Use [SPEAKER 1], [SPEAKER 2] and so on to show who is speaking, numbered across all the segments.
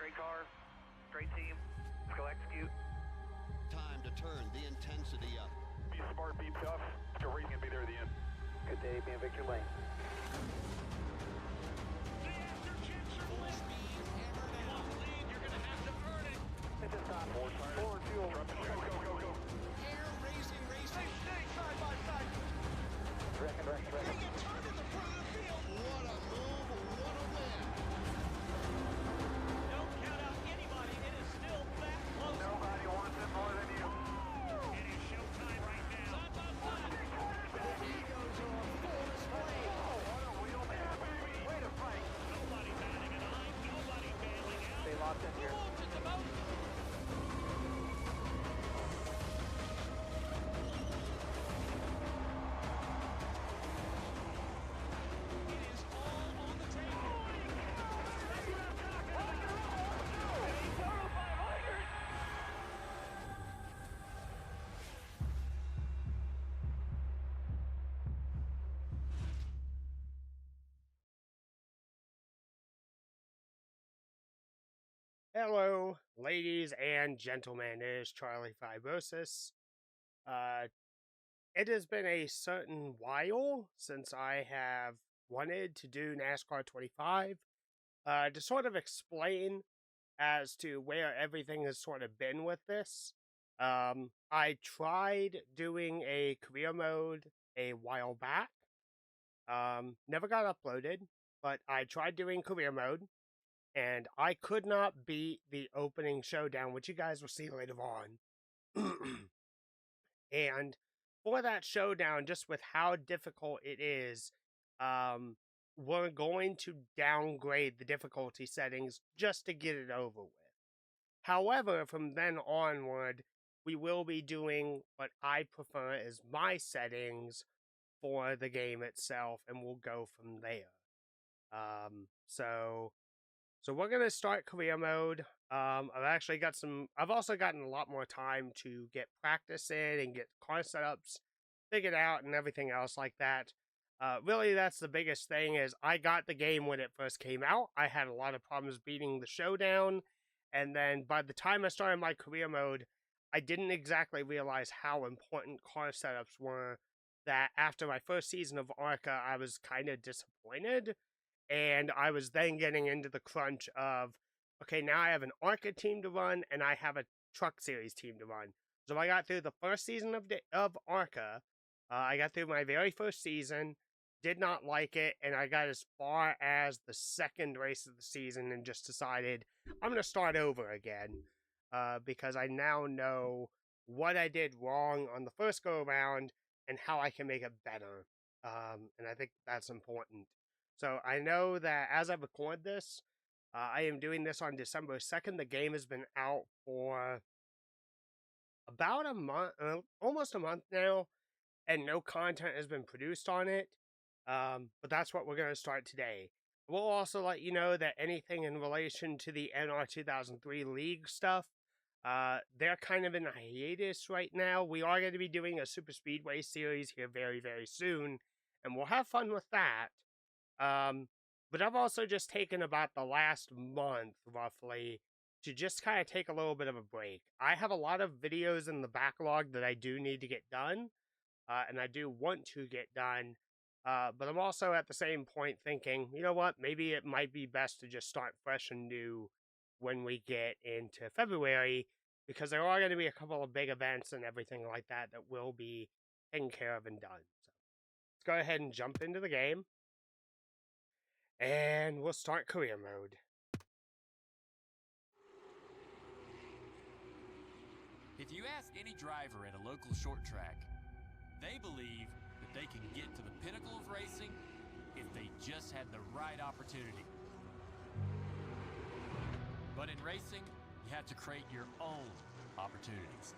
[SPEAKER 1] Straight car, straight team. Let's go execute.
[SPEAKER 2] Time to turn the intensity up.
[SPEAKER 3] Be smart, be tough. Your race can be there at the end.
[SPEAKER 1] Good day, be in victory lane.
[SPEAKER 4] Full speed, hammer down. Lead, you're going to have to earn it.
[SPEAKER 1] Hit this time. Forward fuel.
[SPEAKER 3] Go.
[SPEAKER 4] Air racing.
[SPEAKER 1] Stay side by side. Reckon.
[SPEAKER 4] They get turned in the front of the field.
[SPEAKER 2] What a move, what a win.
[SPEAKER 5] Don't count out anybody. It is still that close.
[SPEAKER 1] Nobody wants it more than you.
[SPEAKER 5] It is showtime right now.
[SPEAKER 4] Side by side.
[SPEAKER 5] The egos are on full display.
[SPEAKER 1] What a wheel. Yeah, baby. Way to fight.
[SPEAKER 5] Nobody batting an eye. Nobody bailing out.
[SPEAKER 1] Stay locked in
[SPEAKER 4] Who
[SPEAKER 1] here.
[SPEAKER 4] wants it the most?
[SPEAKER 5] It is all on the table.
[SPEAKER 6] Hello, ladies and gentlemen. It is Charlie Fibrosis. It has been a certain while since I have wanted to do NASCAR 25 to sort of explain as to where everything has sort of been with this. I tried doing a career mode a while back. Never got uploaded, but I tried doing career mode. And I could not beat the opening showdown, which you guys will see later on. And for that showdown, just with how difficult it is, we're going to downgrade the difficulty settings just to get it over with. However, from then onward, we will be doing what I prefer as my settings for the game itself, and we'll go from there. So we're going to start career mode. I've also gotten a lot more time to get practice in and get car setups figured out and everything else like that. Really, that's the biggest thing is I got the game when it first came out. I had a lot of problems beating the showdown. And then by the time I started my career mode, I didn't exactly realize how important car setups were, that after my first season of ARCA, I was kind of disappointed. And I was then getting into the crunch of, okay, now I have an ARCA team to run, and I have a Truck Series team to run. So I got through the first season of ARCA. I got through my very first season, did not like it, and I got as far as the second race of the season and just decided I'm going to start over again because I now know what I did wrong on the first go-around and how I can make it better. And I think that's important. So I know that as I record this, I am doing this on December 2nd. The game has been out for about a month, almost a month now, and no content has been produced on it. But that's what we're going to start today. We'll also let you know that anything in relation to the NR 2003 League stuff, they're kind of in a hiatus right now. We are going to be doing a Super Speedway series here very, very soon, and we'll have fun with that. But I've also just taken about the last month, roughly, to just kind of take a little bit of a break. I have a lot of videos in the backlog that I do need to get done, and I do want to get done, but I'm also at the same point thinking, you know what, maybe it might be best to just start fresh and new when we get into February, because there are going to be a couple of big events and everything like that that will be taken care of and done. So let's go ahead and jump into the game. And we'll start career mode.
[SPEAKER 7] If you ask any driver at a local short track, they believe that they can get to the pinnacle of racing if they just had the right opportunity. But in racing, you have to create your own opportunities.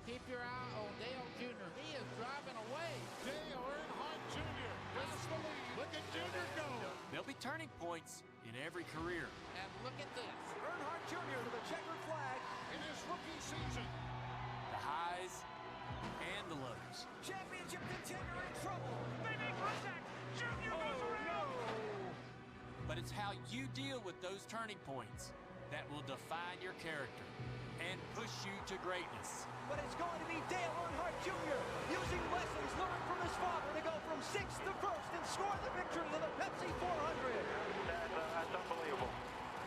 [SPEAKER 8] Keep your eye on Dale Jr. He is driving away. Dale Earnhardt Jr. That's the lead. Look at Jr. go.
[SPEAKER 7] There'll be turning points in every career.
[SPEAKER 8] And look at this.
[SPEAKER 5] Earnhardt Jr. with a checkered flag
[SPEAKER 8] In his rookie season.
[SPEAKER 7] The highs and the lows.
[SPEAKER 5] championship contender in trouble. They make contact. Junior goes around.
[SPEAKER 7] But it's how you deal with those turning points that will define your character and push you to greatness.
[SPEAKER 5] But it's going to be Dale Earnhardt Jr. using lessons learned from his father to go from 6th to 1st and score the victory in the Pepsi 400.
[SPEAKER 3] That's unbelievable.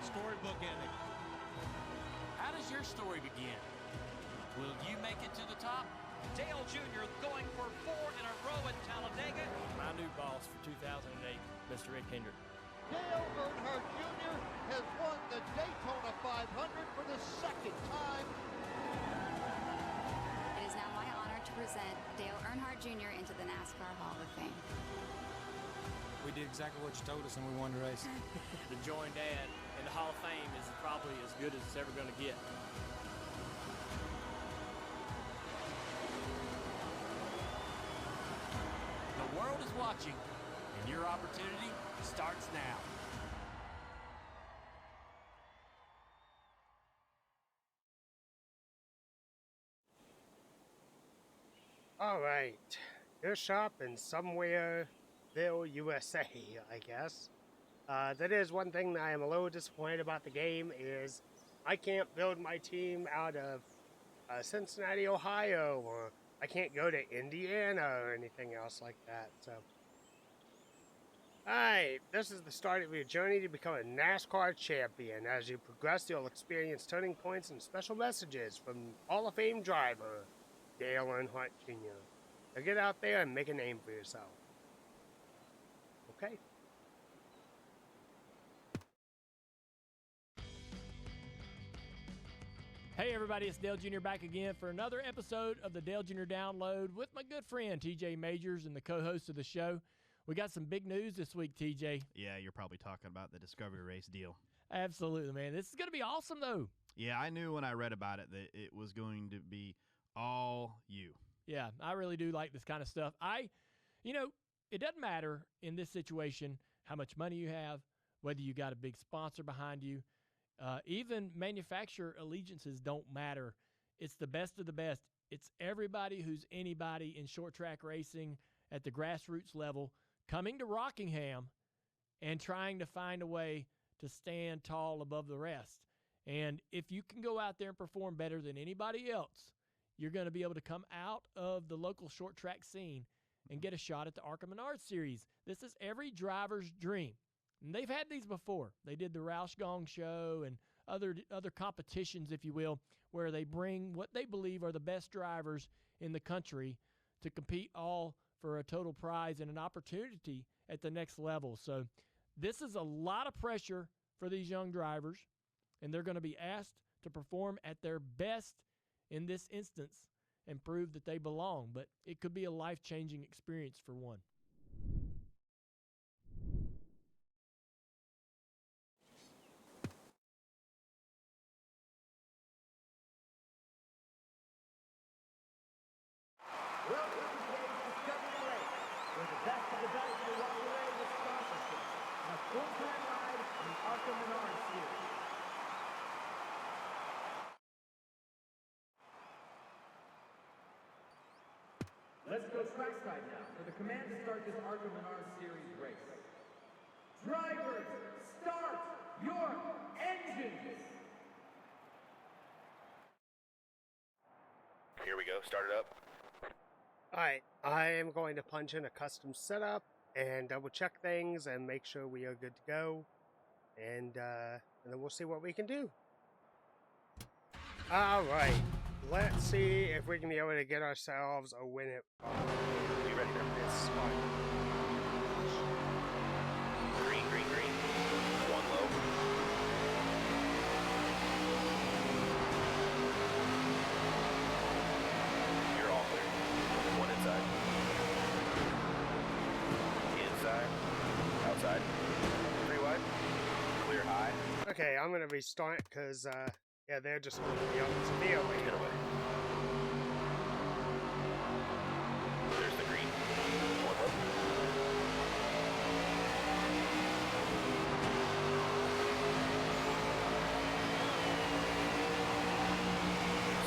[SPEAKER 4] Storybook ending.
[SPEAKER 7] How does your story begin? Will you make it to the top?
[SPEAKER 5] Dale Jr. going for 4 in a row at Talladega.
[SPEAKER 9] My new boss for 2008, Mr. Rick Hendrick.
[SPEAKER 8] Dale Earnhardt Jr. has won the Daytona 500 for the second time.
[SPEAKER 10] It is now my honor to present Dale Earnhardt Jr. into the NASCAR Hall of Fame.
[SPEAKER 11] We did exactly what you told us and we won the race.
[SPEAKER 9] To join Dad in the Hall of Fame is probably as good as it's ever going to get.
[SPEAKER 7] The world is watching, and your opportunity starts now.
[SPEAKER 6] All right, your shop in Somewhereville, USA, I guess. That is one thing that I am a little disappointed about the game is I can't build my team out of Cincinnati, Ohio, or I can't go to Indiana or anything else like that. So, alright, this is the start of your journey to become a NASCAR champion. As you progress, you'll experience turning points and special messages from Hall of Fame driver Dale Earnhardt Jr. So get out there and make a name for yourself. Okay.
[SPEAKER 9] Hey everybody, it's Dale Jr. back again for another episode of the Dale Jr. Download with my good friend TJ Majors and the co-host of the show. We got some big news this week, TJ.
[SPEAKER 12] Yeah, you're probably talking about the Discovery Race deal.
[SPEAKER 9] Absolutely, man. This is going to be awesome, though.
[SPEAKER 12] Yeah, I knew when I read about it that it was going to be all you.
[SPEAKER 9] Yeah, I really do like this kind of stuff. It doesn't matter in this situation how much money you have, whether you got a big sponsor behind you. Even manufacturer allegiances don't matter. It's the best of the best. It's everybody who's anybody in short track racing at the grassroots level coming to Rockingham and trying to find a way to stand tall above the rest. And if you can go out there and perform better than anybody else, you're going to be able to come out of the local short track scene and get a shot at the ARCA Menards Series. This is every driver's dream. And they've had these before. They did the Roush Gong Show and other competitions, if you will, where they bring what they believe are the best drivers in the country to compete all for a total prize and an opportunity at the next level. So this is a lot of pressure for these young drivers, and they're going to be asked to perform at their best in this instance and prove that they belong. But it could be a life-changing experience for one.
[SPEAKER 5] Best of the best will walk away with sponsorship and a full-time ride in the ARCA Menards Series. Let's go trackside now for the command to start this ARCA Menards Series race. Drivers, start your engines!
[SPEAKER 3] Here we go. Start it up.
[SPEAKER 6] Alright, I am going to punch in a custom setup and double check things and make sure we are good to go. And then we'll see what we can do. Alright, let's see if we can be able to get ourselves a win it.
[SPEAKER 3] You ready for this? Green, green, green. One low. You're all clear. One inside. Inside. Outside. 3 wide. Clear high.
[SPEAKER 6] Okay, I'm going to restart because, yeah, they're just going to be on this field.
[SPEAKER 3] Get away. There's the green. One low.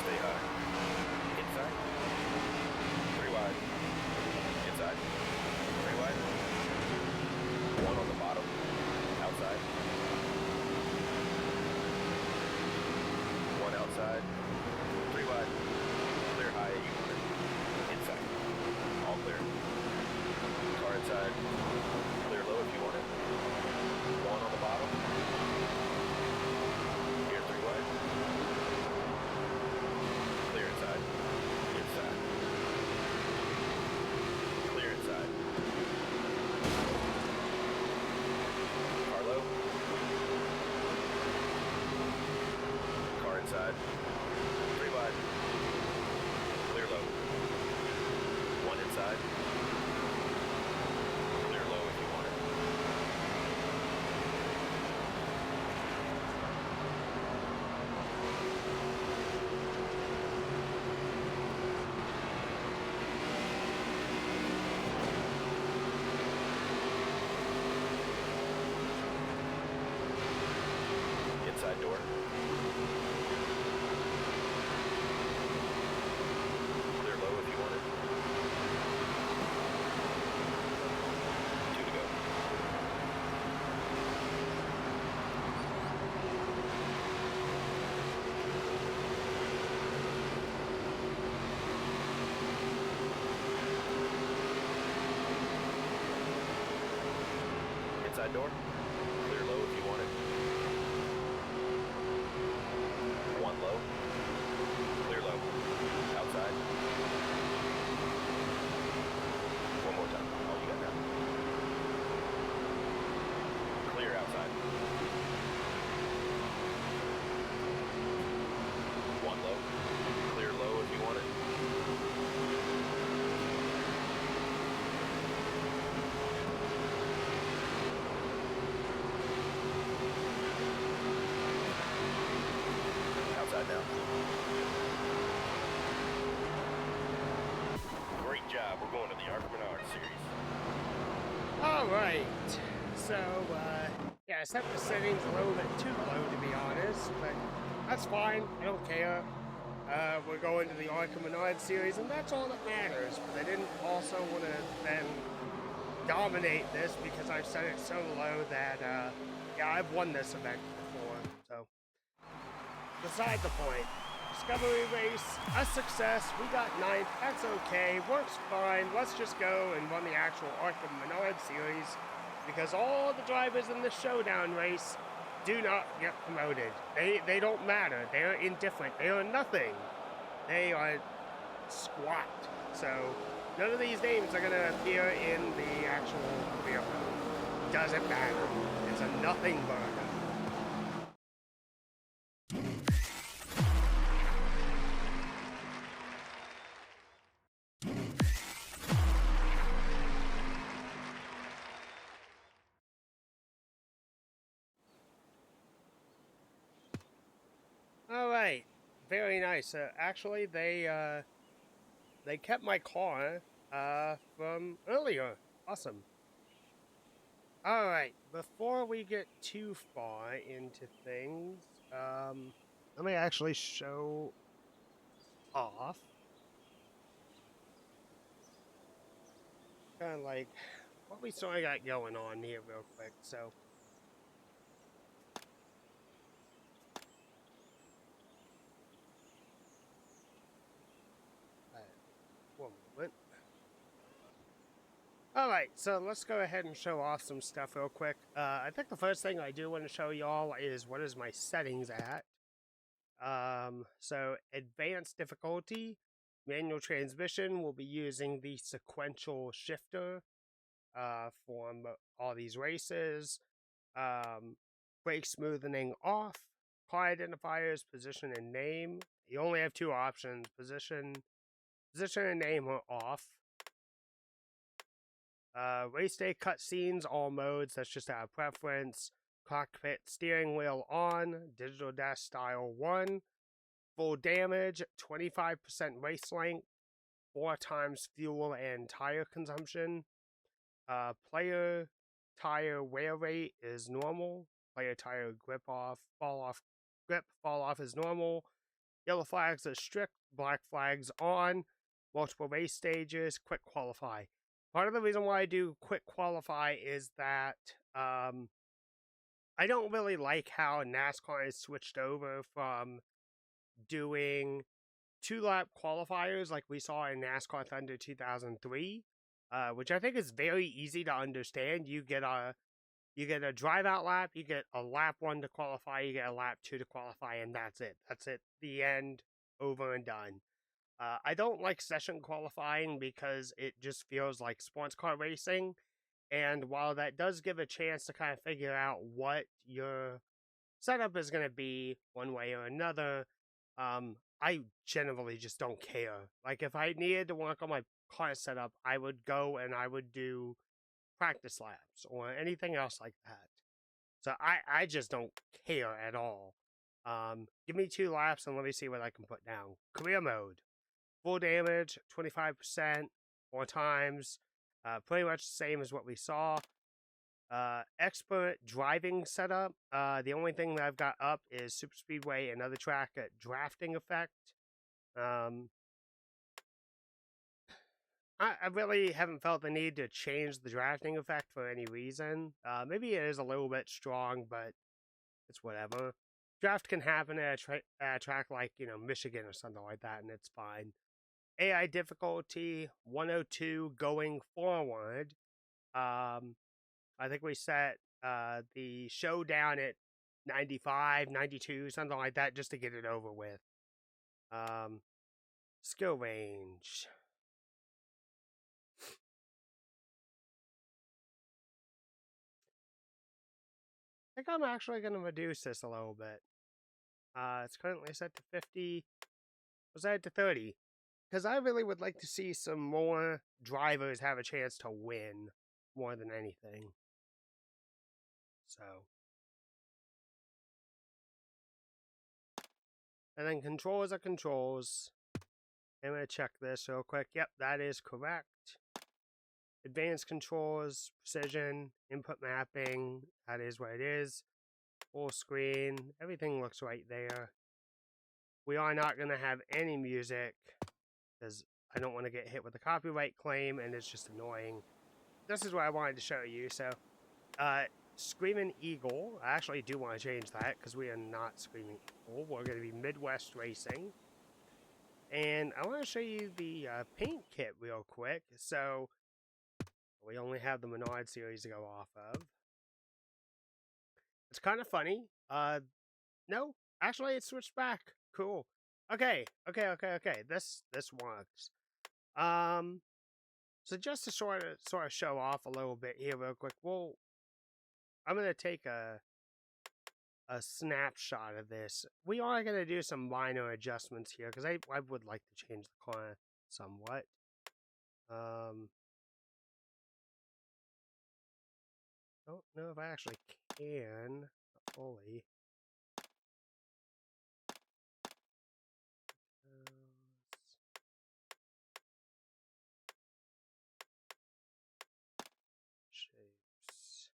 [SPEAKER 3] Stay high. Inside. 3 wide. Inside. 3 wide. 1 on the bottom. Outside. Outside. 3 wide. Clear low. 1 inside. Clear low if you want it. Inside door. Clear low if you want it. 2 to go. Inside door. Clear low if you want it. 1 low. Clear low. Outside. 1 more time. All you got now. Clear outside. 1 low. Clear low if you want it. Outside now. Great job. We're going to the ARCA Menards Series.
[SPEAKER 6] Alright, so, yeah, I set the settings a little bit too low, to be honest, but that's fine, I don't care. We're going to the ARCA Menards Series, and that's all that matters, but I didn't also want to then dominate this because I've set it so low that, yeah, I've won this event before, so. Beside the point. Discovery race, a success, we got 9th, that's okay, works fine, let's just go and run the actual ARCA Menards Series, because all the drivers in the Showdown race do not get promoted. They don't matter, they're indifferent, they are nothing. They are squat. So, none of these names are going to appear in the actual career mode. Doesn't matter, it's a nothing burger. All right, very nice. Actually, they kept my car from earlier. Awesome. All right, before we get too far into things, let me actually show off. Kind of like what we sort of got going on here real quick. So. One moment. Alright, so let's go ahead and show off some stuff real quick. I think the first thing I do want to show y'all is what is my settings at. So advanced difficulty, manual transmission, we'll be using the sequential shifter for all these races. Brake smoothing off, car identifiers, position and name. You only have 2 options, position and name are off. Race day cutscenes, all modes, that's just our preference. Cockpit steering wheel on, digital dash style 1. Full damage, 25% race length, 4 times fuel and tire consumption. Player tire wear rate is normal. Player tire grip off, fall off is normal. Yellow flags are strict, black flags on. Multiple race stages, quick qualify. Part of the reason why I do quick qualify is that I don't really like how NASCAR has switched over from doing 2-lap qualifiers like we saw in NASCAR Thunder 2003, which I think is very easy to understand. You get a drive out lap, you get a lap 1 to qualify, you get a lap 2 to qualify, and that's it. That's it. The end. Over and done. I don't like session qualifying because it just feels like sports car racing, and while that does give a chance to kind of figure out what your setup is going to be one way or another, I generally just don't care. Like, if I needed to work on my car setup, I would go and I would do practice laps or anything else like that. So I just don't care at all. Give me 2 laps and let me see what I can put down. Career mode. Full damage, 25%, 4 times. Pretty much the same as what we saw. Expert driving setup. The only thing that I've got up is Super Speedway and other track drafting effect. I really haven't felt the need to change the drafting effect for any reason. Maybe it is a little bit strong, but it's whatever. Draft can happen at a track like, Michigan or something like that, and it's fine. AI difficulty, 102 going forward. I think we set the Showdown at 95, 92, something like that, just to get it over with. Skill range. I think I'm actually going to reduce this a little bit. It's currently set to 50. We'll set it to 30. Because I really would like to see some more drivers have a chance to win more than anything. So. And then controls are controls. I'm going to check this real quick. Yep, that is correct. Advanced controls, precision, input mapping. That is what it is. Full screen. Everything looks right there. We are not going to have any music because I don't want to get hit with a copyright claim and it's just annoying. This is what I wanted to show you. So, Screaming Eagle. I actually do want to change that because we are not Screaming Eagle. We're going to be Midwest Racing. And I want to show you the paint kit real quick. So, we only have the Menards Series to go off of. It's kind of funny. No, actually it switched back. Cool. Okay. This works. So just to sort of show off a little bit here real quick, I'm gonna take a snapshot of this. We are gonna do some minor adjustments here because I would like to change the car somewhat. Don't know if I actually can fully. Shapes.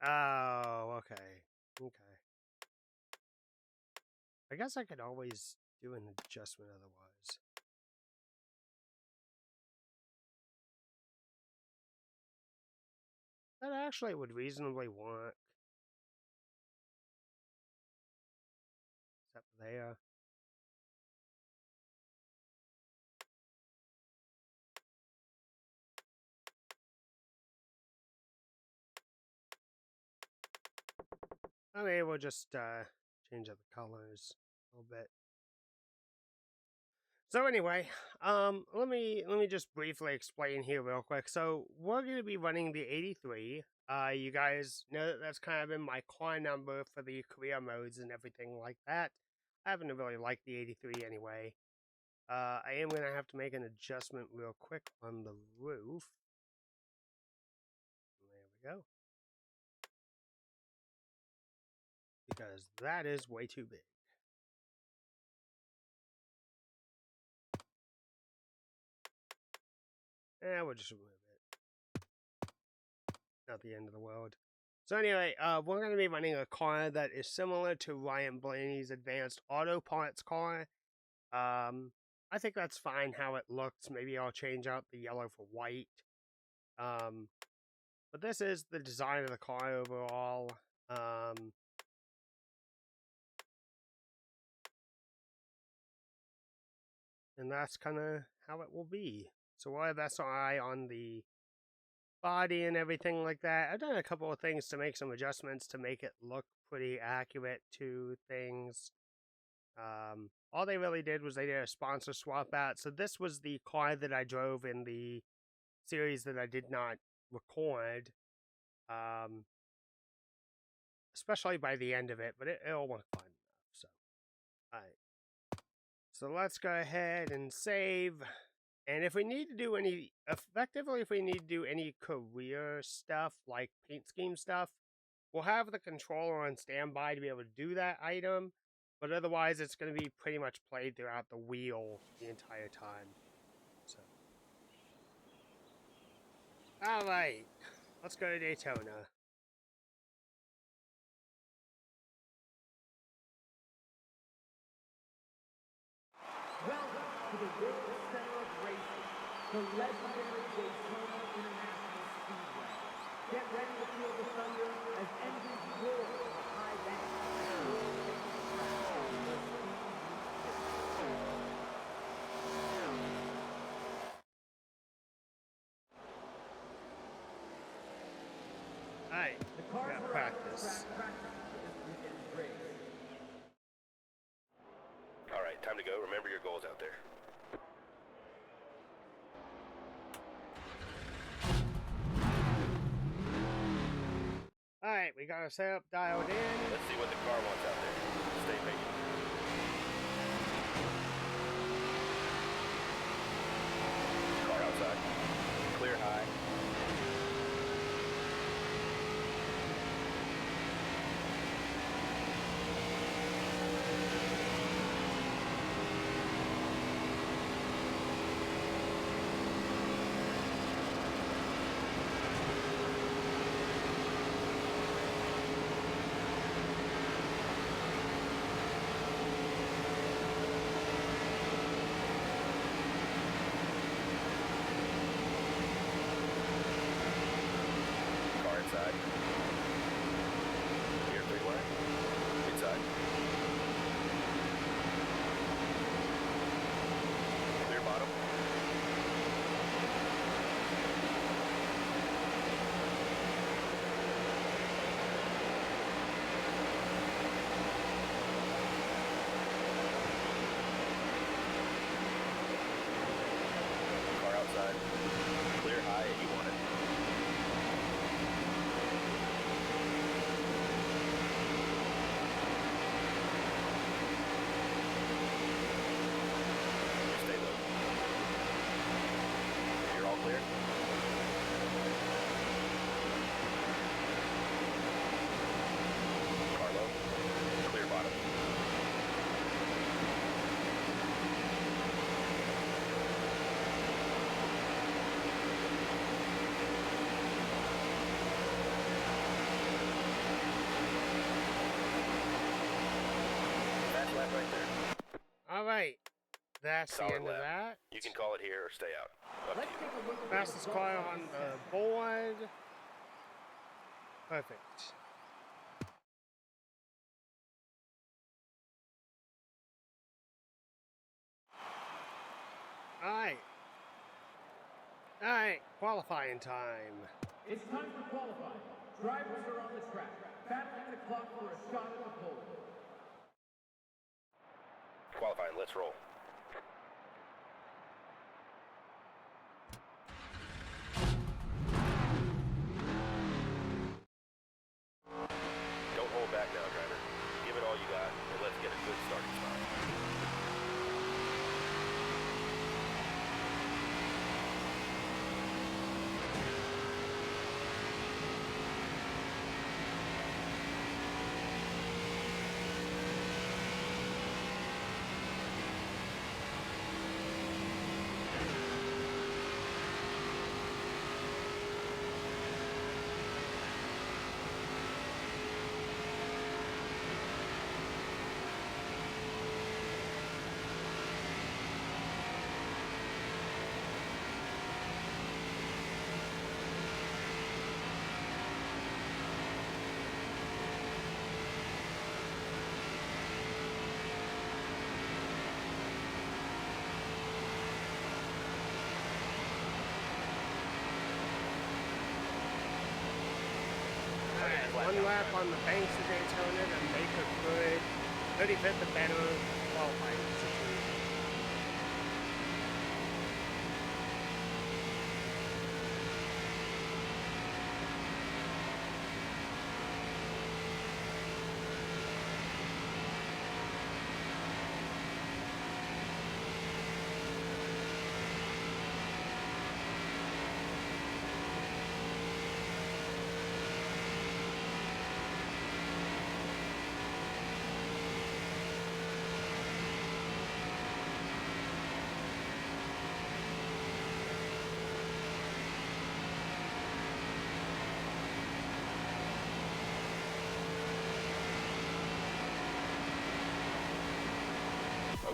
[SPEAKER 6] Oh, okay. I guess I could always do an adjustment otherwise. That actually would reasonably work. Except there. I mean, we'll just change up the colors a little bit. So anyway, let me just briefly explain here real quick. So we're going to be running the 83. You guys know that that's kind of been my car number for the career modes and everything like that. I happen to really like the 83 anyway. I am going to have to make an adjustment real quick on the roof. There we go. Because that is way too big. We'll just remove it. Not the end of the world. So anyway, we're going to be running a car that is similar to Ryan Blaney's advanced auto parts car. I think that's fine how it looks. Maybe I'll change out the yellow for white. But this is the design of the car overall. And that's kind of how it will be. So we'll have SRI on the body and everything like that. I've done a couple of things to make some adjustments to make it look pretty accurate to things. All they really did was they did a sponsor swap out. So this was the car that I drove in the series that I did not record. Especially by the end of it, but it'll work fine enough. So, alright. So let's go ahead and save. And if we need to do any, effectively, if we need to do any career stuff, like paint scheme stuff, we'll have the controller on standby to be able to do that item. But otherwise, it's going to be pretty much played throughout the wheel the entire time. So, all right, let's go to Daytona.
[SPEAKER 5] Welcome to the World Center of Racing, the legendary Daytona International Speedway. Get ready to feel the thunder as engines roar from the high banks.
[SPEAKER 6] Alright, we got practice.
[SPEAKER 3] Alright, time to go. Remember your goals out there.
[SPEAKER 6] Alright, we got our setup dialed in.
[SPEAKER 3] Let's see what the car wants out there. Stay patient. Car outside. Clear high. Inside. Here, 3 wide. Inside. Clear bottom. Car outside. Clear high, and you want it. Clear. Carlo, clear bottom. Fast lap right there.
[SPEAKER 6] Alright, that's
[SPEAKER 3] Solid
[SPEAKER 6] the end
[SPEAKER 3] lap.
[SPEAKER 6] of that.
[SPEAKER 3] You can call it here or stay out. Up to you.
[SPEAKER 6] Fastest car on the board. Perfect. Alright. Alright, qualifying time.
[SPEAKER 5] It's time for qualifying. Drivers are on the track, battling the clock for a shot at the pole.
[SPEAKER 3] Qualifying, let's roll. Don't hold back now, driver. Give it all you got, and let's get a good starting spot.
[SPEAKER 6] One lap on the banks of Daytona to make a good 35th or better qualifying situation.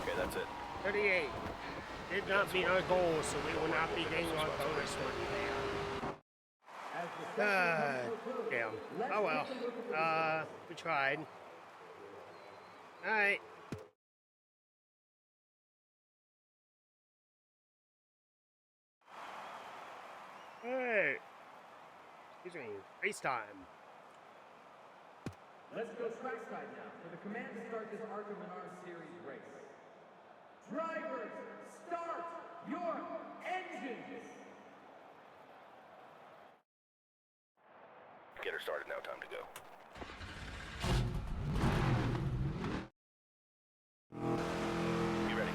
[SPEAKER 3] Okay, that's it.
[SPEAKER 6] 38. Did not meet our goals, so we will not be getting our bonus one there. Damn. Oh well. We tried. Alright. Hey. Excuse me. Race time.
[SPEAKER 5] Let's go trackside now for the command to start this ARCA Menards Series race. Drivers, start your engines!
[SPEAKER 3] Get her started now. Time to go. You ready?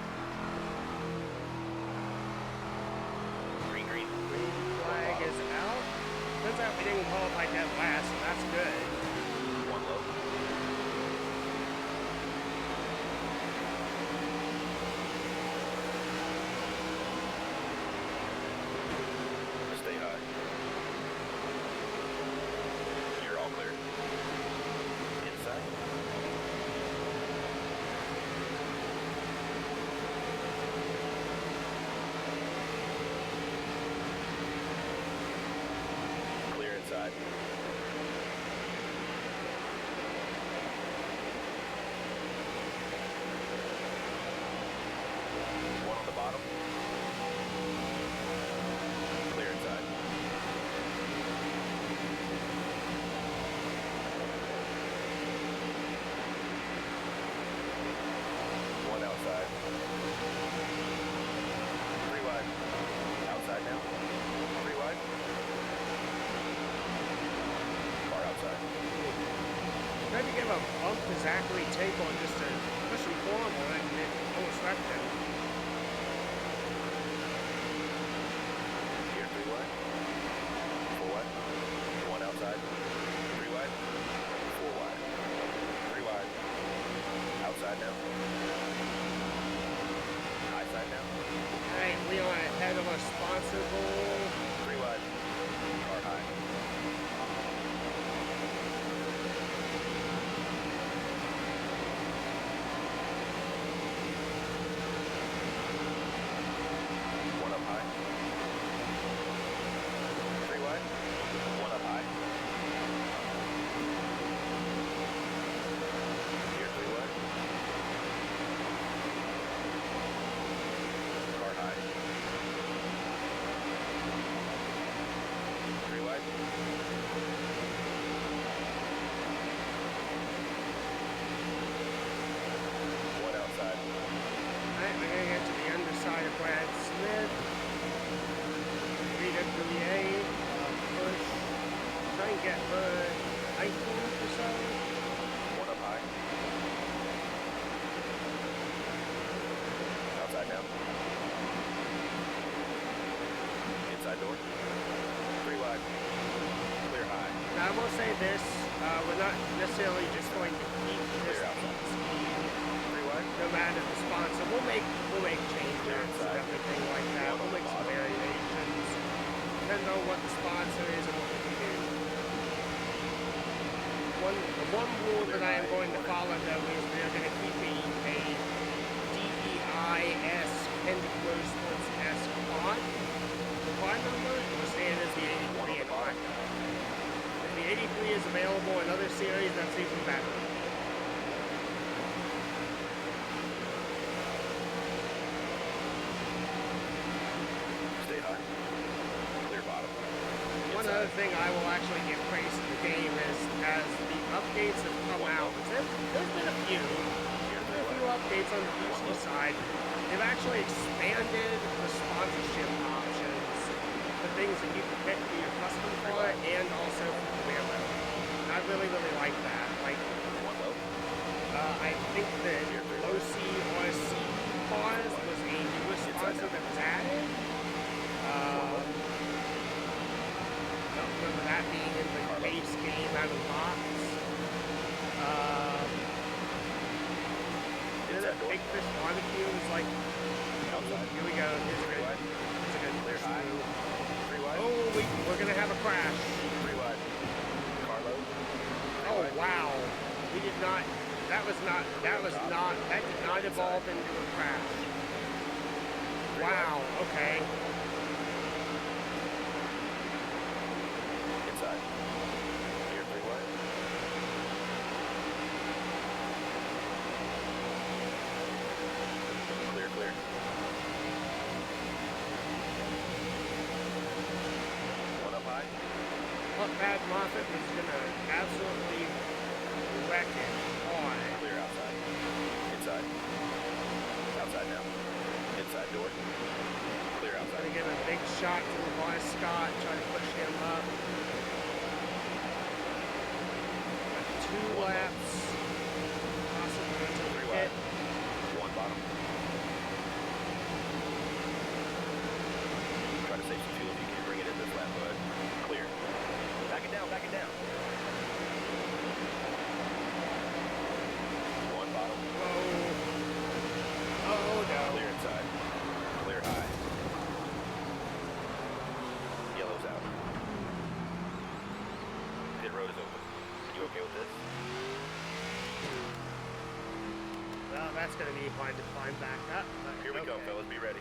[SPEAKER 3] Green, green.
[SPEAKER 6] Green flag is out. Turns out we didn't qualify dead last, so that's good.
[SPEAKER 3] One low. Stay high. You're all clear. Inside. Clear inside. One on the bottom. Clear inside. One outside. Three wide. Outside now. Three wide. Far outside.
[SPEAKER 6] Tried to give a bump to Zachary Taple just to push him forward, and it almost wrecked him.
[SPEAKER 3] Here, three wide. Four wide. One outside. Three wide. Four wide. Three wide. Outside now. High side now.
[SPEAKER 6] Alright, we are ahead of our sponsor goal.
[SPEAKER 3] Three wide. Car high. One up high. Three wide. One up high. Here, three wide. Car high. Three wide. One outside.
[SPEAKER 6] Alright, we're gonna get to the underside of Brad Smith. VWA, push. Try and get her 19th or so.
[SPEAKER 3] One up high. Outside now. Inside door. Three wide. Clear high.
[SPEAKER 6] Now I will say this, we're not necessarily just going to keep this
[SPEAKER 3] Clear outside.
[SPEAKER 6] speed
[SPEAKER 3] Three wide.
[SPEAKER 6] no matter the sponsor. We'll make changes and everything like that. We'll make some variations. Depends on what the sponsor is and what we can do. The one rule that I am going to follow though is they're going to keep me a DEIS Pending Motorsports S quad. The quad number was staying as the 83 and on. If the 83 is available in other series, that's even better.
[SPEAKER 3] Stay high. Clear bottom.
[SPEAKER 6] One
[SPEAKER 3] Inside.
[SPEAKER 6] other thing I will actually give praise to the game is as the updates have come out, there's been a few updates on the PC side. They've actually expanded the sponsorship options, the things that you can pick for your custom car and also for the rear load. I really like that. Like,
[SPEAKER 3] One low.
[SPEAKER 6] I think that OC RC cars was a newer sponsor that was added. Don't remember that being in the base game out of the box. Big Fish Barbecue is like, here we go. Here's a good
[SPEAKER 3] Clear high. Three wide.
[SPEAKER 6] Oh, we're gonna have a crash.
[SPEAKER 3] Three wide. Car low.
[SPEAKER 6] Oh wow, we did not That did not evolve into a crash. Wow, okay.
[SPEAKER 3] Inside. Clear 3 wide. Clear, clear. One up high.
[SPEAKER 6] What Bad Moffat is gonna absolutely wreck it on.
[SPEAKER 3] Clear outside. Inside. Outside now. Inside door. Clear outside.
[SPEAKER 6] Gonna get a big shot to Levi Scott, try to push him up. 2 laps. Possibly into the
[SPEAKER 3] 3
[SPEAKER 6] pit.
[SPEAKER 3] wide. 1 bottom. Try to save some fuel if you can bring it in this lap, bud. Clear. Back it down, back it down. 1 bottom.
[SPEAKER 6] Whoa. Oh no.
[SPEAKER 3] Clear inside. Clear high. Yellow's out. Pit road is open. You okay with this?
[SPEAKER 6] Well, that's gonna be hard to climb back up. But
[SPEAKER 3] Here we go,
[SPEAKER 6] okay.
[SPEAKER 3] fellas. Be ready.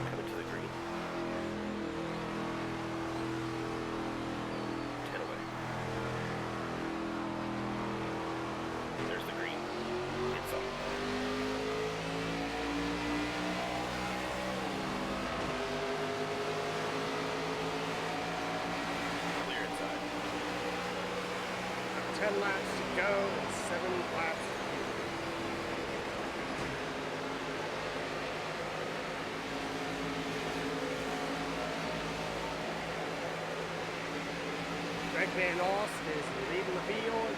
[SPEAKER 3] Coming to the green. 10 away. There's the green. It's up. Clear inside.
[SPEAKER 6] 10 laps to go, and 7 laps to do. Greg Van Alst is leading the field.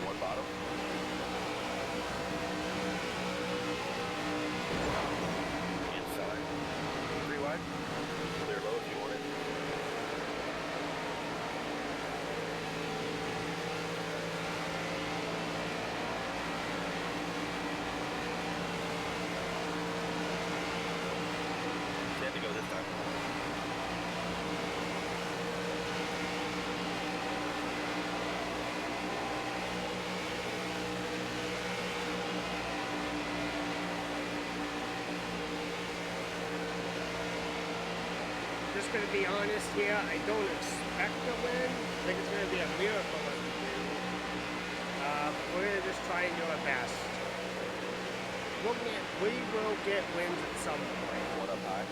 [SPEAKER 3] One bottom. Inside. 3 wide. Clear low if you want it. Stand to go this time.
[SPEAKER 6] Just gonna be honest here, I don't expect to win. I think it's gonna be a miracle if we do. We're gonna just try and do our best. We will get wins at some point.
[SPEAKER 3] 1 up high.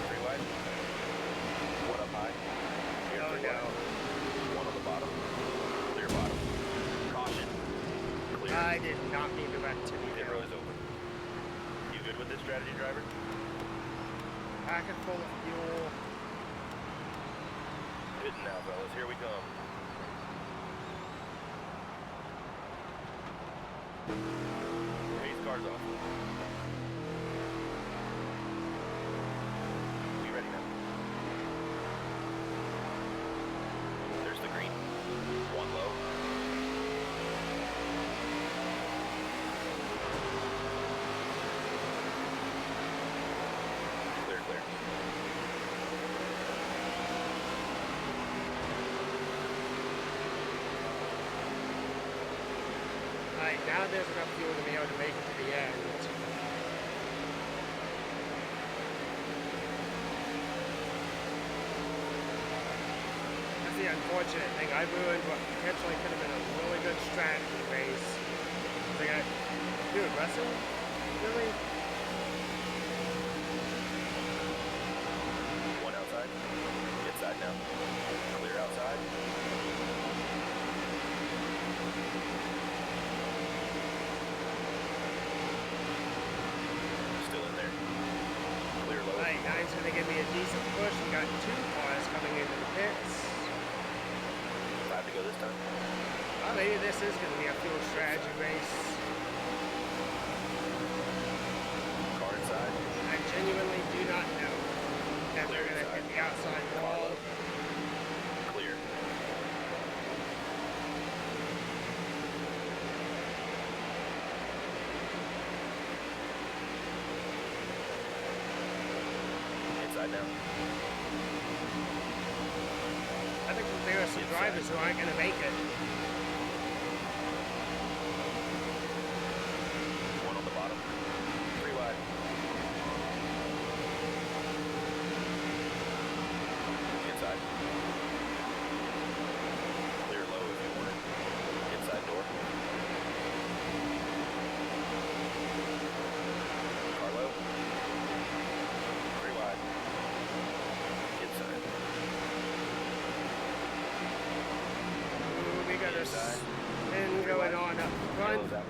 [SPEAKER 3] 3 wide. 1 up high. Here,
[SPEAKER 6] Oh
[SPEAKER 3] 3
[SPEAKER 6] no.
[SPEAKER 3] wide. 1 on the bottom. Clear bottom. Caution. Clear.
[SPEAKER 6] I did not mean to wreck Timmy.
[SPEAKER 3] Pit road is open. You good with this strategy, driver?
[SPEAKER 6] Packet full of fuel.
[SPEAKER 3] Pitting now, fellas. Here we come. Pace cars off. Be ready now. There's the green. 1 low. Clear, clear.
[SPEAKER 6] Alright, now there's enough fuel to be able to make it to the end. That's the unfortunate thing. I ruined what potentially could have been a really good strategy race. I got, dude, Russell? Really?
[SPEAKER 3] 1 outside. Inside now. Clear outside. Still in there. Clear low.
[SPEAKER 6] Alright, now he's gonna give me a decent push. We got 2 cars coming into the pits.
[SPEAKER 3] 5 to go this time.
[SPEAKER 6] Well, maybe this is gonna be a fuel strategy race.
[SPEAKER 3] Car inside.
[SPEAKER 6] I genuinely do not know that they're gonna hit the outside wall.
[SPEAKER 3] Clear. inside now.
[SPEAKER 6] I think there are some drivers who aren't going to make it.
[SPEAKER 3] One on the bottom. 3 wide. Inside. Clear low if you want it. Inside door. Car low. 3 wide. Inside.
[SPEAKER 6] Ooh, we got a spin going on up front.
[SPEAKER 3] Yellow's out.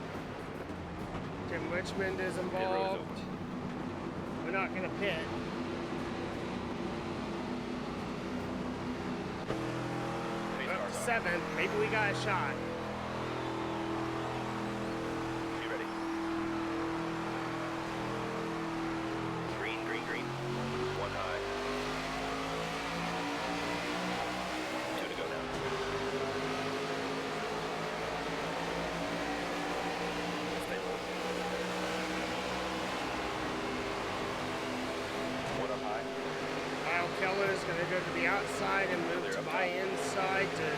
[SPEAKER 6] Tim Richmond is
[SPEAKER 3] Pit road is
[SPEAKER 6] involved.
[SPEAKER 3] open.
[SPEAKER 6] We're not going to pit. We're up to 7th. Maybe we got a shot.
[SPEAKER 3] Be ready. Green, green, green. 1 high. 2 to go now. Stay low. 1 up high.
[SPEAKER 6] Kyle Keller is going to go to the outside and move
[SPEAKER 3] Clear
[SPEAKER 6] to
[SPEAKER 3] up
[SPEAKER 6] my
[SPEAKER 3] top.
[SPEAKER 6] inside to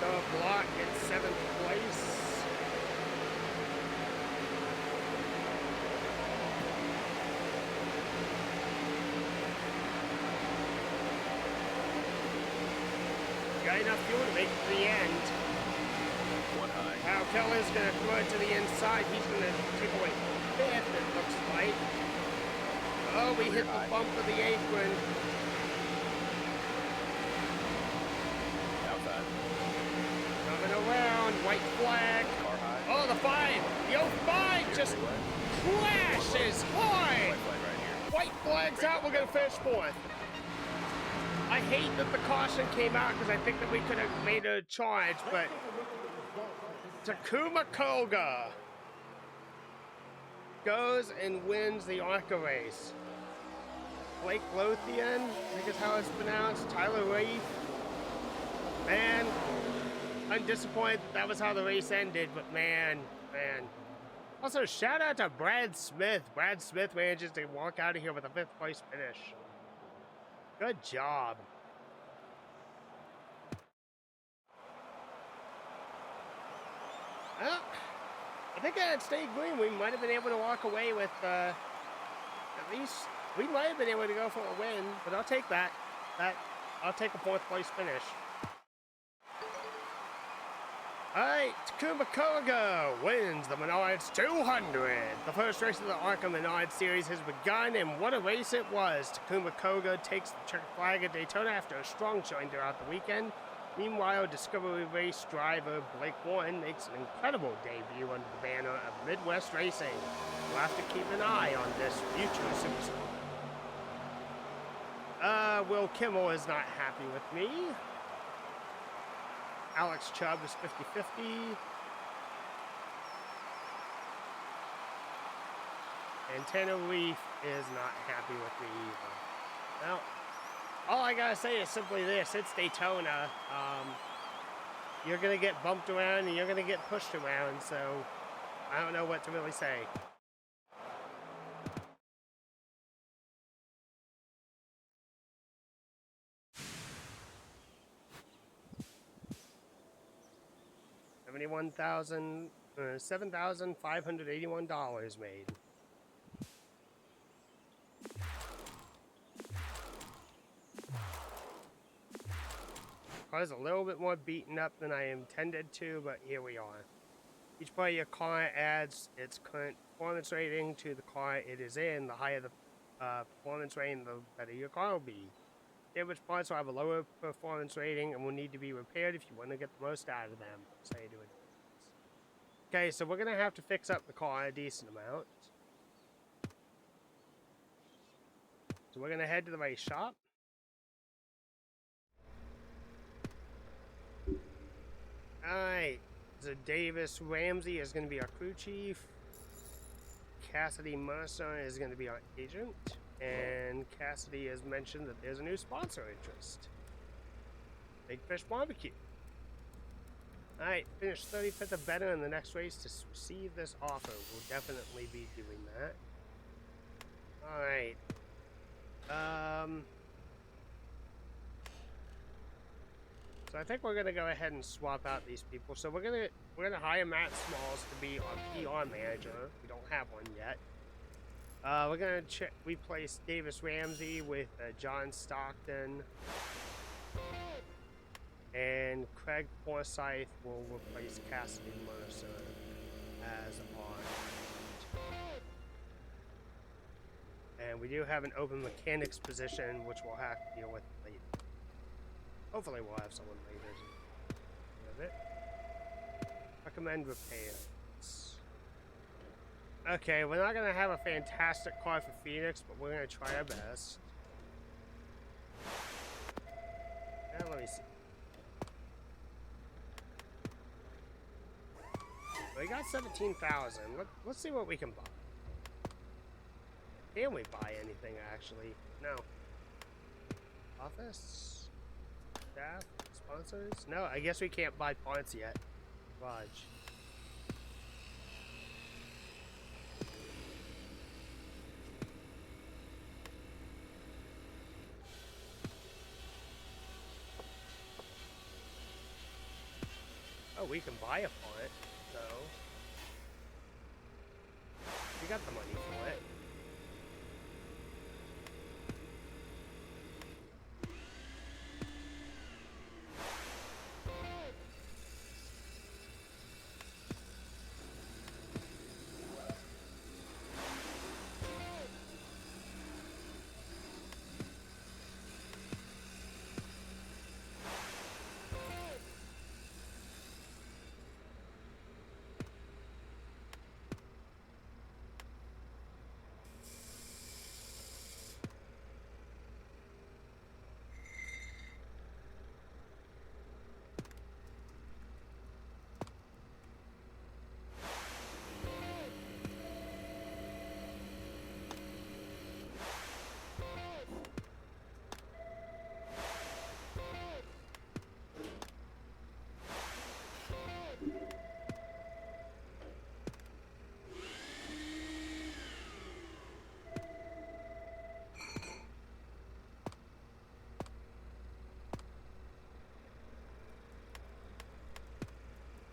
[SPEAKER 6] go a block in 7th place. Got enough fuel to make it to the end.
[SPEAKER 3] 1 high.
[SPEAKER 6] Kyle Keller's going to throw it to the inside. He's going to take away 5th, it looks like. Oh, we hit the bump of the apron.
[SPEAKER 3] Outside.
[SPEAKER 6] Coming around, white flag.
[SPEAKER 3] Car high.
[SPEAKER 6] Oh, the 5. The 05 just crashes hard.
[SPEAKER 3] White flag right here.
[SPEAKER 6] White flag's out. We're going to finish 4th. I hate that the caution came out because I think that we could have made a charge, but Takuma Koga goes and wins the ARCA race. Blake Lothian, I think is how it's pronounced. Tyler Reif. Man, I'm disappointed that was how the race ended, but man. Also, shout out to Brad Smith. Brad Smith manages to walk out of here with a 5th place finish. Good job. Well, I think I had stayed green. We might have been able to walk away with, at least, we might have been able to go for a win, but I'll take that. I'll take a 4th place finish. Alright, Takuma Koga wins the Menards 200. The first race of the ARCA Menards Series has begun, and what a race it was. Takuma Koga takes the checkered flag at Daytona after a strong showing throughout the weekend. Meanwhile, Discovery Race driver Blake Warren makes an incredible debut under the banner of Midwest Racing. We'll have to keep an eye on this future superstar. Will Kimmel is not happy with me. Alex Chubb is 50-50. And Tanner Reef is not happy with me either. Well, all I gotta say is simply this. It's Daytona. You're gonna get bumped around and you're gonna get pushed around, so I don't know what to really say. $7,581 made. Car's a little bit more beaten up than I intended to, but here we are. Each part of your car adds its current performance rating to the car it is in. The higher the performance rating, the better your car will be. Damaged parts will have a lower performance rating and will need to be repaired if you want to get the most out of them. Say to it. Okay, so we're going to have to fix up the car a decent amount. So we're going to head to the race shop. Alright, so Davis Ramsey is going to be our crew chief. Cassidy Mercer is going to be our agent. And Cassidy has mentioned that there's a new sponsor interest. Big Fish Barbecue. Alright, finish 35th or better in the next race to receive this offer. We'll definitely be doing that. Alright. So I think we're gonna go ahead and swap out these people. So we're gonna hire Matt Smalls to be our PR manager. We don't have one yet. We're gonna replace Davis Ramsey with John Stockton, and Craig Forsyth will replace Cassidy Mercer as our. And we do have an open mechanics position, which we'll have to deal with later. Hopefully we'll have someone later. Of it. Recommend repairs. Okay, we're not gonna have a fantastic car for Phoenix, but we're gonna try our best. Now let me see. We got 17,000. Let's see what we can buy. Can we buy anything actually? No. Office? Staff? Sponsors? No, I guess we can't buy parts yet. Raj. Oh, we can buy a part, so we got the money for it.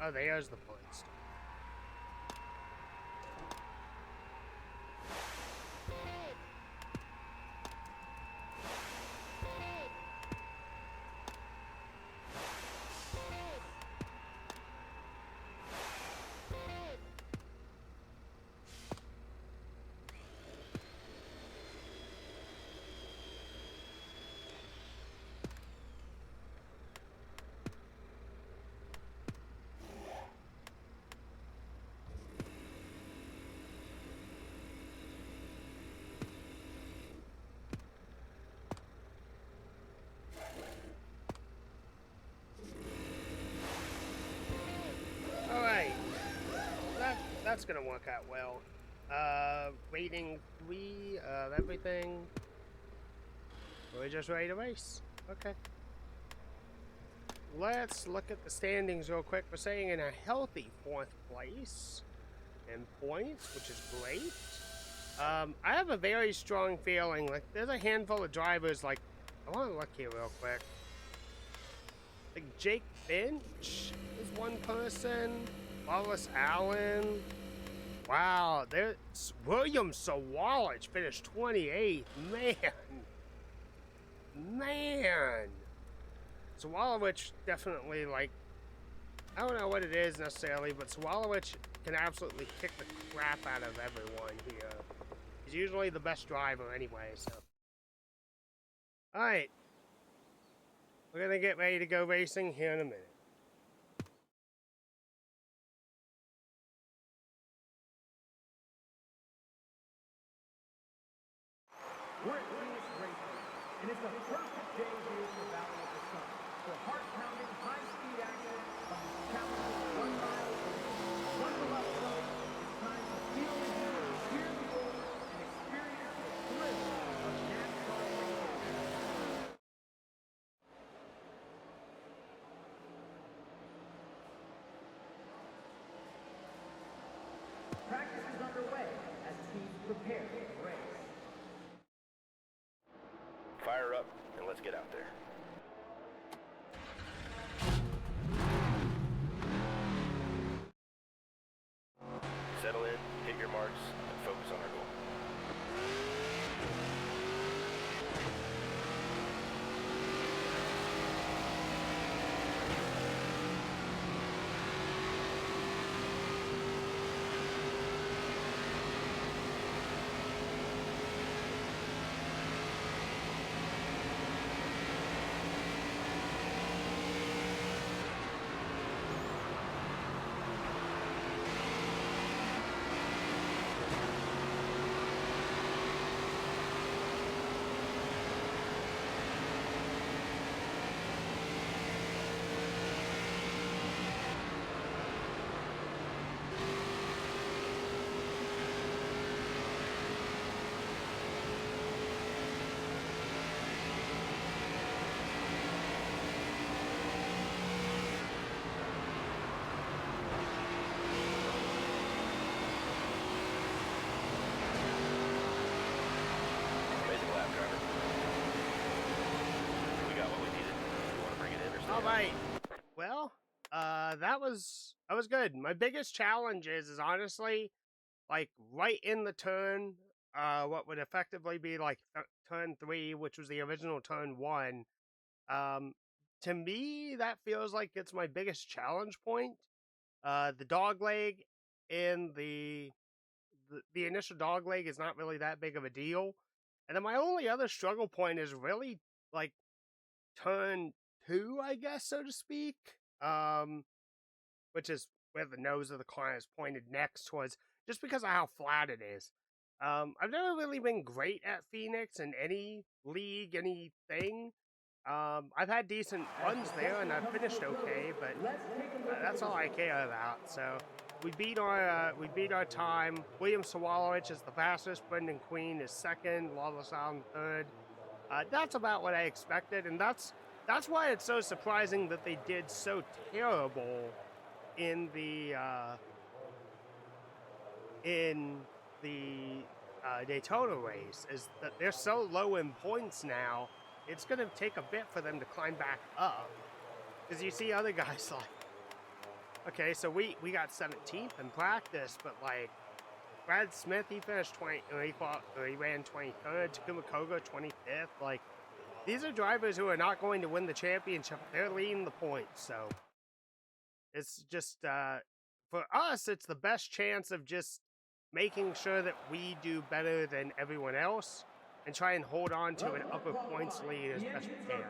[SPEAKER 6] Oh, there's the points. That's gonna work out well. Rating 3 of everything. We're just ready to race. Okay. Let's look at the standings real quick. We're sitting in a healthy 4th place in points, which is great. I have a very strong feeling, like, there's a handful of drivers, like, I want to look here real quick. Like, Jake Finch is one person. Wallace Allen. Wow, there's William Sawalich finished 28th. Man. Sawalich definitely, like, I don't know what it is necessarily, but Sawalich can absolutely kick the crap out of everyone here. He's usually the best driver anyway, so. Alright. We're gonna get ready to go racing here in a minute.
[SPEAKER 5] We're at Phoenix Racing, and it's a perfect day here for Valley of the Sun. For heart-pounding, high-speed action of this challenging 1 mile race. One left zone, it's time to feel the heat, hear the roar, and experience the thrill of NASCAR racing. Practice is underway as teams prepare for the race.
[SPEAKER 3] get out there. Settle in, hit your marks, and focus on our goal.
[SPEAKER 6] All right. Well, that was good. My biggest challenge is honestly like right in the turn, what would effectively be like turn 3, which was the original turn 1. To me, that feels like it's my biggest challenge point. The dog leg in the initial dog leg is not really that big of a deal. And then my only other struggle point is really like turn 2, I guess, so to speak. Which is where the nose of the car is pointed next towards, just because of how flat it is. I've never really been great at Phoenix in any league, anything. I've had decent runs there, and I've finished okay, but that's all I care about. So we beat our time. William Sawalowicz is the fastest. Brendan Queen is second. Lawless Allen third. That's about what I expected, and that's why it's so surprising that they did so terrible in the Daytona race. Is that they're so low in points now. It's going to take a bit for them to climb back up, because you see other guys like, okay, so we got 17th in practice, but like Brad Smith, he finished 20, or he ran 23rd. Takuma Koga 25th. Like, these are drivers who are not going to win the championship. They're leading the points, so it's just for us, it's the best chance of just making sure that we do better than everyone else and try and hold on to an upper points lead as best we can.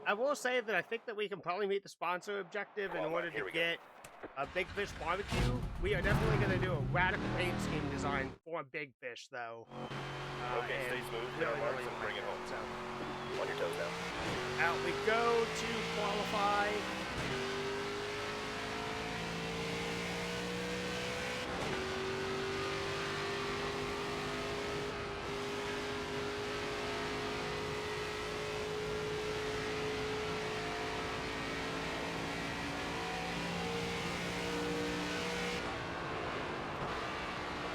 [SPEAKER 6] I will say that I think that we can probably meet the sponsor objective in order to get a Big Fish barbecue. We are definitely going to do a radical paint scheme design for Big Fish, though.
[SPEAKER 3] Okay, stay smooth,
[SPEAKER 6] really,
[SPEAKER 3] really
[SPEAKER 6] really
[SPEAKER 3] bring it home.
[SPEAKER 6] So,
[SPEAKER 3] On your toes now.
[SPEAKER 6] out we go to qualify.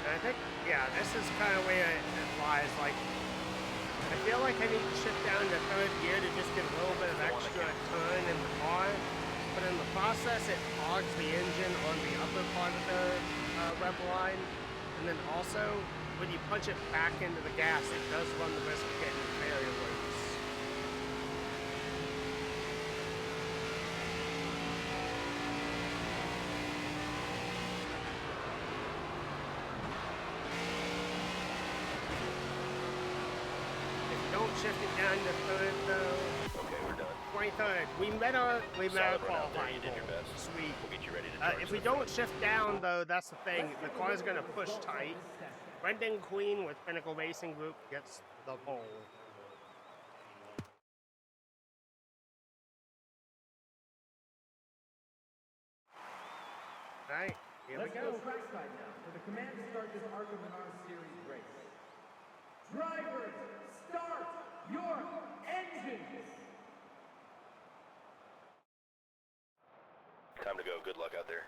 [SPEAKER 6] I think, yeah, this is kind of where it lies. Like, I feel like I need to shift down to third gear to just get a little bit of extra turn in the car. But in the process, it hogs the engine on the upper part of the rev line. And then also, when you punch it back into the gas, it does run the risk of getting very loose. Shift it down to third, though.
[SPEAKER 3] Okay, we're done.
[SPEAKER 6] 23rd. We met our qualifying
[SPEAKER 3] You did your best.
[SPEAKER 6] Sweet.
[SPEAKER 3] We'll get you ready to charge
[SPEAKER 6] if we don't shift down, though, that's the thing. The car is going to push tight. Brendan Queen with Pinnacle Racing Group gets the pole. All right, here we go.
[SPEAKER 5] Trackside now for the command to start this ARCA Menards Series race. Drivers, start your engines!
[SPEAKER 3] Time to go. Good luck out there.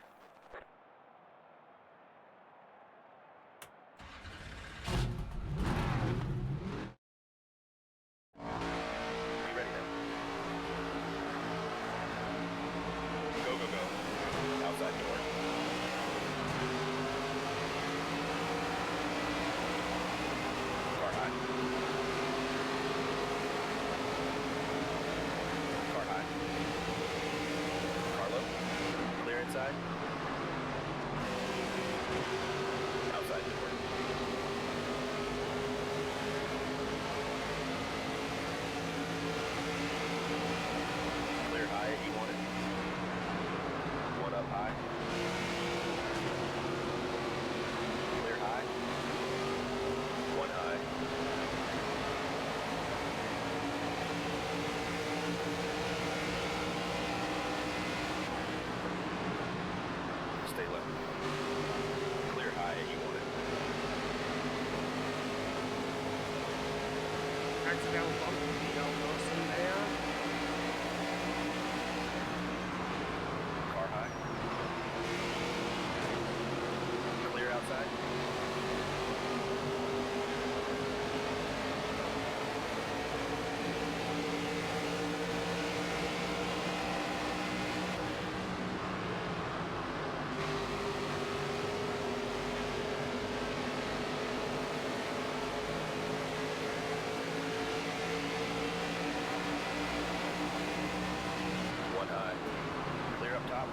[SPEAKER 3] Stay low. Clear high if you want it.
[SPEAKER 6] Accidental bump Wilson there.
[SPEAKER 3] Car high. Clear outside. One high. Clear up top.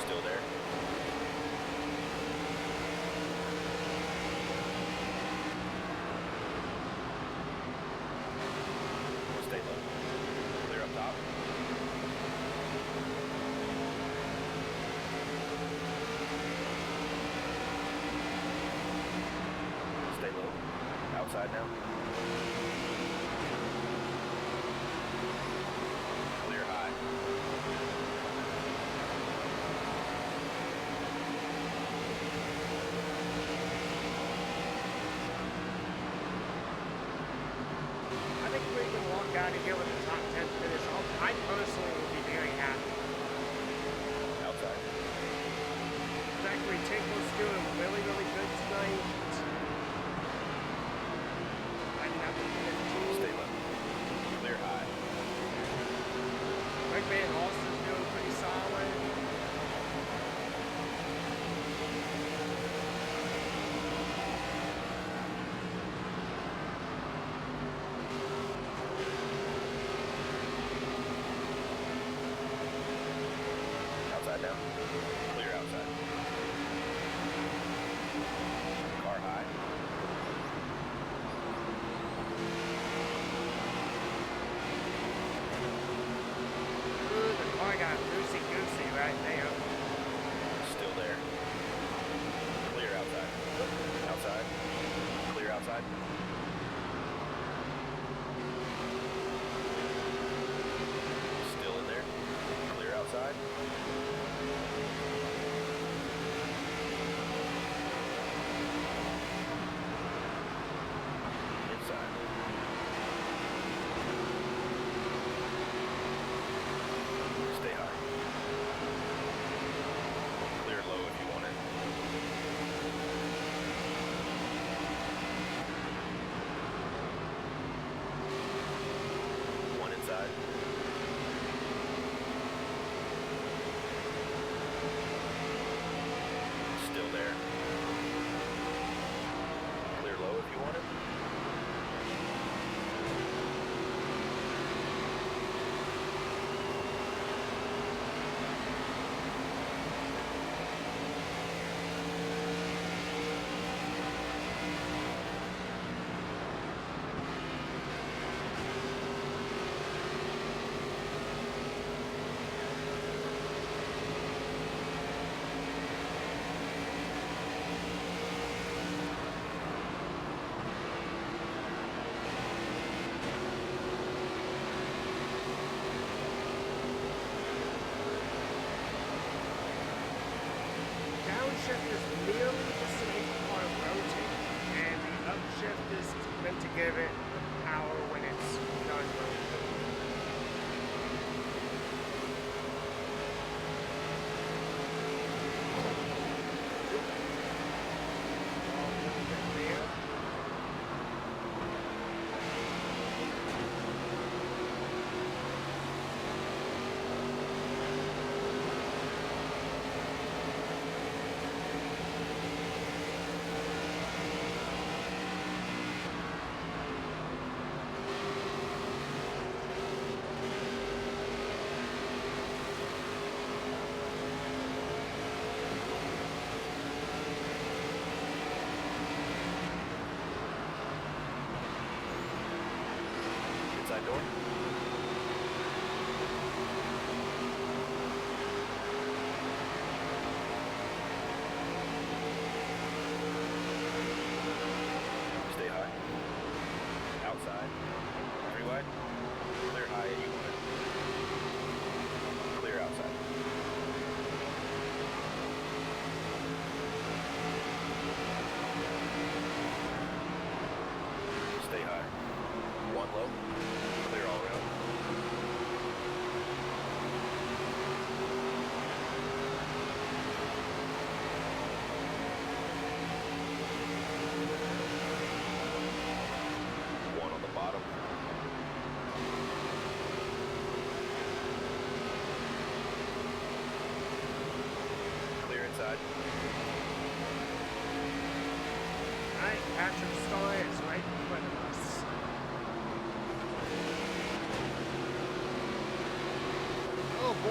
[SPEAKER 3] Still there. Stay low. Clear up top. Stay low. Outside now. Clear high.
[SPEAKER 6] I think we can walk out of here with the top 10 finish. I personally would be very happy.
[SPEAKER 3] Outside.
[SPEAKER 6] Zachary Tinkle's doing really, really good tonight. Lighting up at 15.
[SPEAKER 3] Stay low. Clear high.
[SPEAKER 6] Greg Van Halster's doing pretty solid.
[SPEAKER 3] Outside now. Clear outside. Car high.
[SPEAKER 6] Ooh, the car got loosey-goosey right there.
[SPEAKER 3] Still there. Clear outside. Outside. Clear outside. Still in there. Clear outside. Inside. Stay high. Clear low if you want it. One inside. Still there. Clear low if you want it.
[SPEAKER 6] Downshift is merely the same car rotating, and the upshift is meant to give it the power when it's done rotating. A little bit there.
[SPEAKER 3] Inside door. Stay high. Outside.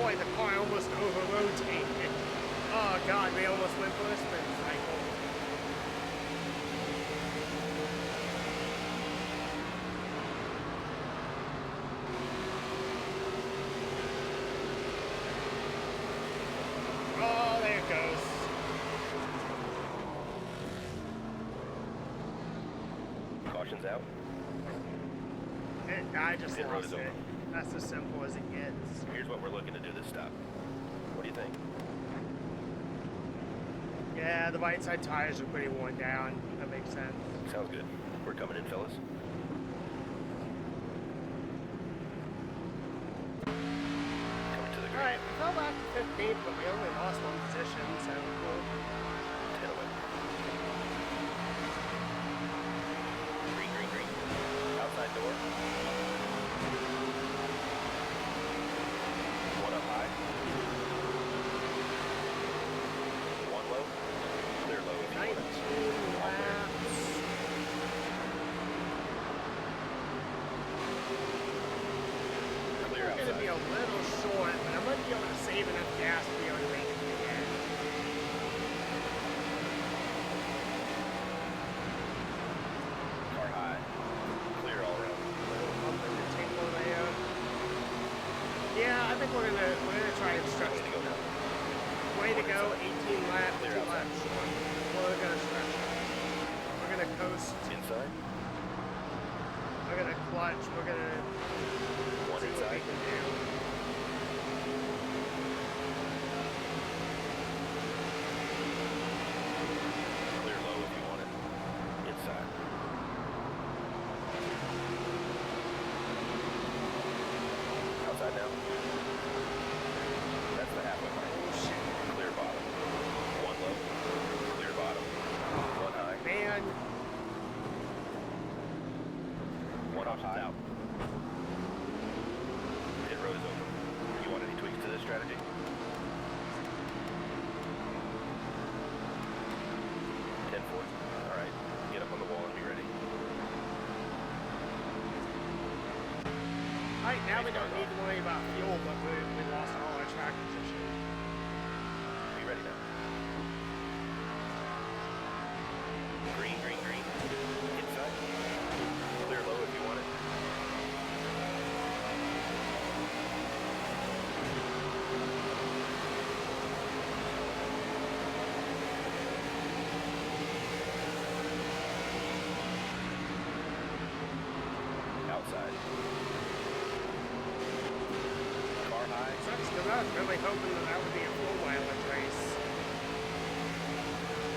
[SPEAKER 6] boy, the car almost over-rotated. Oh god, we almost went for a spin cycle. Oh, there it goes.
[SPEAKER 3] Caution's out.
[SPEAKER 6] I just
[SPEAKER 3] Pit road
[SPEAKER 6] lost
[SPEAKER 3] is
[SPEAKER 6] it.
[SPEAKER 3] over.
[SPEAKER 6] That's as simple as it gets.
[SPEAKER 3] Here's what we're looking to do this stop. What do you think?
[SPEAKER 6] Yeah, the right side tires are pretty worn down. That makes sense.
[SPEAKER 3] Sounds good. We're coming in, fellas. Coming to the green.
[SPEAKER 6] Alright, we fell back to 15th, but we only lost one position, so cool.
[SPEAKER 3] 10 away. Green, green, green. Outside door. One up high. One low. Clear low if you want it.
[SPEAKER 6] 19 laps.
[SPEAKER 3] Clear
[SPEAKER 6] We're going to be a
[SPEAKER 3] outside.
[SPEAKER 6] little short, but I might be able to save enough gas to be able to make it to the end.
[SPEAKER 3] Car high. Clear all around.
[SPEAKER 6] Little bump in the tingle there. Yeah, I think we're gonna try and stretch
[SPEAKER 3] Way to go now.
[SPEAKER 6] Way to go, 18 laps,
[SPEAKER 3] Clear
[SPEAKER 6] 2
[SPEAKER 3] outside.
[SPEAKER 6] laps short. We're gonna stretch it. We're gonna coast.
[SPEAKER 3] Inside.
[SPEAKER 6] We're gonna clutch. We're gonna
[SPEAKER 3] One
[SPEAKER 6] see what we
[SPEAKER 3] inside.
[SPEAKER 6] can do.
[SPEAKER 3] Clear low if you want it. Inside. Outside now. That's the halfway mark. Clear bottom. One low. Clear bottom. One high.
[SPEAKER 6] Man,
[SPEAKER 3] One option's out. Pit road is open. You want any tweaks to this strategy? Alright. Get up on the wall and be ready.
[SPEAKER 6] right now we don't need to worry about fuel, but we lost all our track position.
[SPEAKER 3] Be ready now. Green, green, green. Inside. Clear low if you want it. Outside. Car high.
[SPEAKER 6] Sucks because I was really hoping that that would be a full mileage race.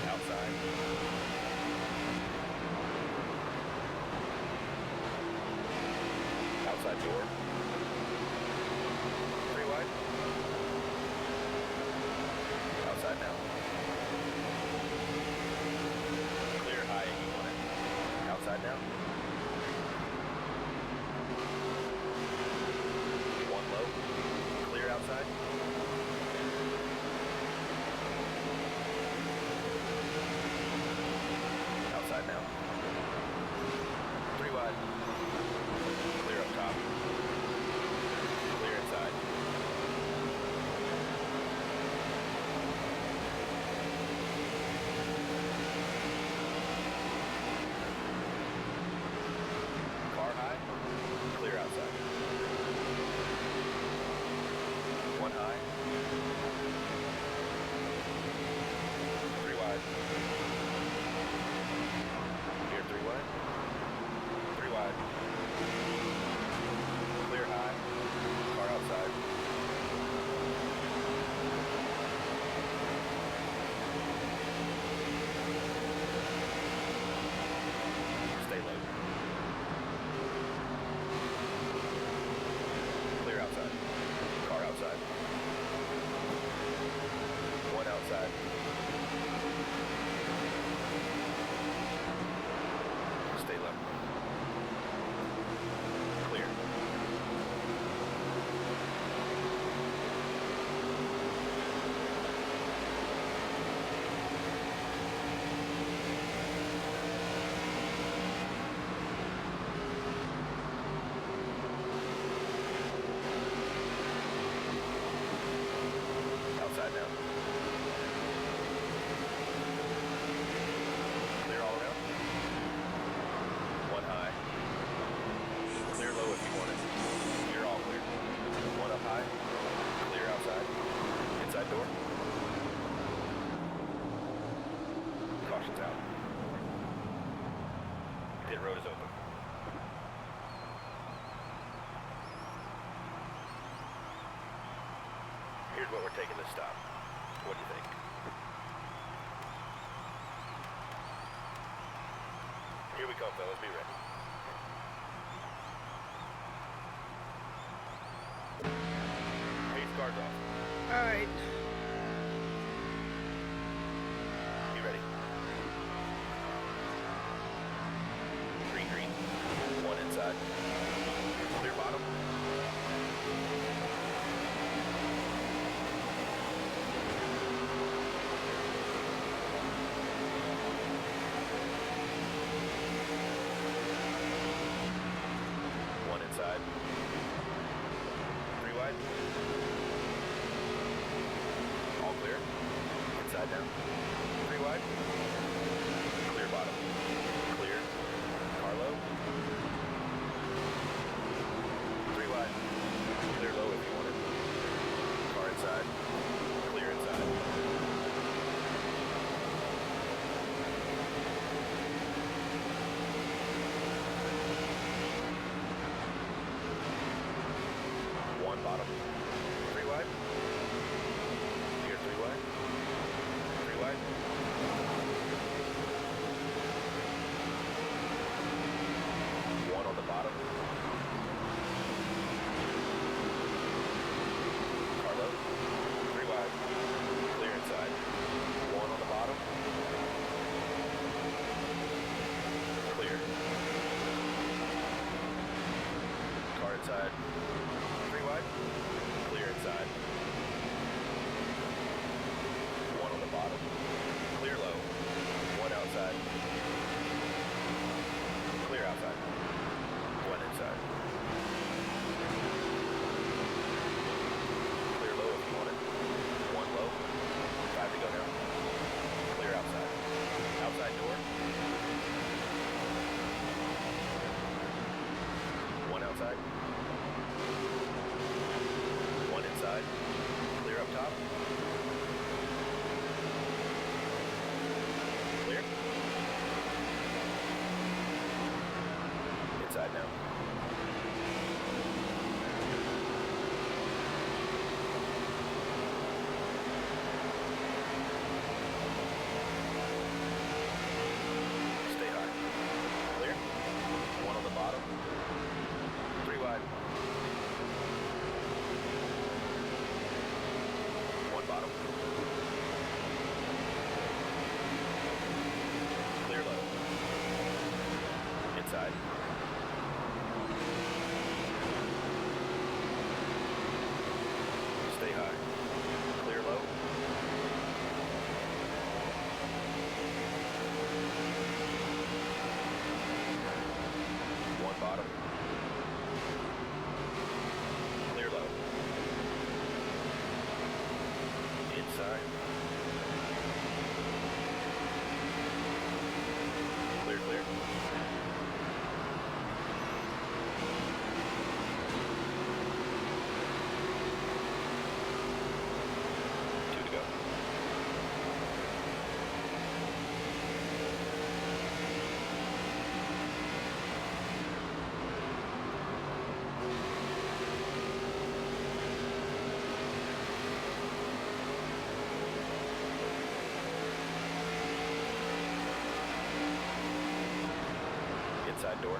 [SPEAKER 3] Outside. Outside door. 3 wide. Outside now. Clear high if you want it. Outside now. One low. Clear outside. Outside now. 3 wide. Clear up top. we're taking this stop. What do you think? Here we come, fellas. Be ready. Pace cars off.
[SPEAKER 6] All right.
[SPEAKER 3] Be ready. Green, green. One inside. Clear bottom. One inside. Three wide. All clear. Inside down. Three wide. Clear bottom. Clear. Car low. Three wide. Clear low if you want it. Car inside. Clear inside. One bottom. Three wide. Here, three wide. Three wide. One on the bottom. Carlo. Three wide. Clear inside. One on the bottom. Clear. Car inside. Three wide. Clear inside. One on the bottom. Clear low. One outside. Clear outside. One inside. Clear low if you want it. One low. Five to go now. Clear outside. Outside door. One outside. One inside. Clear up top. Clear. Inside now. Stay high. Clear. One on the bottom. Three wide. One bottom. Clear low. Inside. Stay high. Clear low. One bottom. Clear low. Inside. Clear, clear. Two to go. Inside door.